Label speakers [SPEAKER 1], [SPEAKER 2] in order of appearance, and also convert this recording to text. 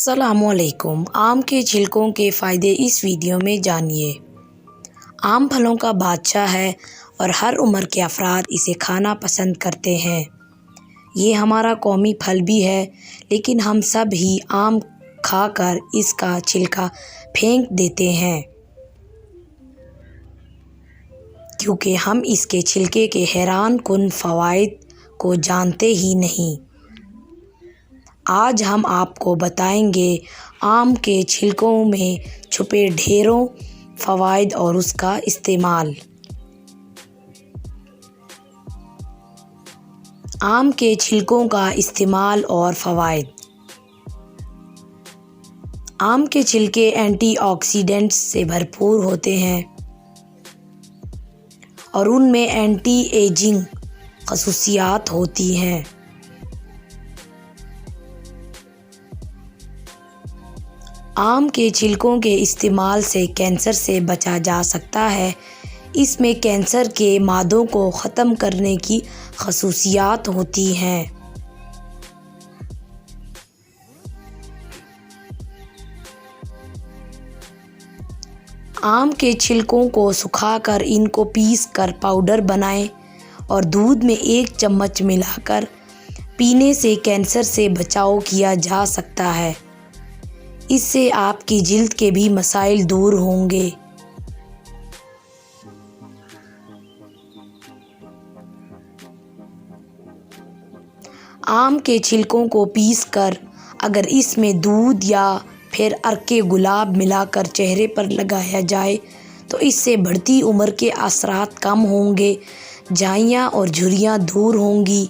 [SPEAKER 1] السلام علیکم۔ آم کے چھلکوں کے فائدے اس ویڈیو میں جانیے۔ آم پھلوں کا بادشاہ ہے اور ہر عمر کے افراد اسے کھانا پسند کرتے ہیں۔ یہ ہمارا قومی پھل بھی ہے، لیکن ہم سب ہی آم کھا کر اس کا چھلکا پھینک دیتے ہیں کیونکہ ہم اس کے چھلکے کے حیران کن فوائد کو جانتے ہی نہیں۔ آج ہم آپ کو بتائیں گے آم کے چھلکوں میں چھپے ڈھیروں فوائد اور اس کا استعمال۔ آم کے چھلکوں کا استعمال اور فوائد۔ آم کے چھلکے اینٹی آکسیڈنٹس سے بھرپور ہوتے ہیں اور ان میں اینٹی ایجنگ خصوصیات ہوتی ہیں۔ آم کے چھلکوں کے استعمال سے کینسر سے بچا جا سکتا ہے۔ اس میں کینسر کے مادوں کو ختم کرنے کی خصوصیات ہوتی ہیں۔ آم کے چھلکوں کو سکھا کر ان کو پیس کر پاؤڈر بنائیں اور دودھ میں 1 چمچ ملا کر پینے سے کینسر سے بچاؤ کیا جا سکتا ہے۔ اس سے آپ کی جلد کے بھی مسائل دور ہوں گے۔ آم کے چھلکوں کو پیس کر اگر اس میں دودھ یا پھر عرق گلاب ملا کر چہرے پر لگایا جائے تو اس سے بڑھتی عمر کے اثرات کم ہوں گے، جھائیاں اور جھریاں دور ہوں گی۔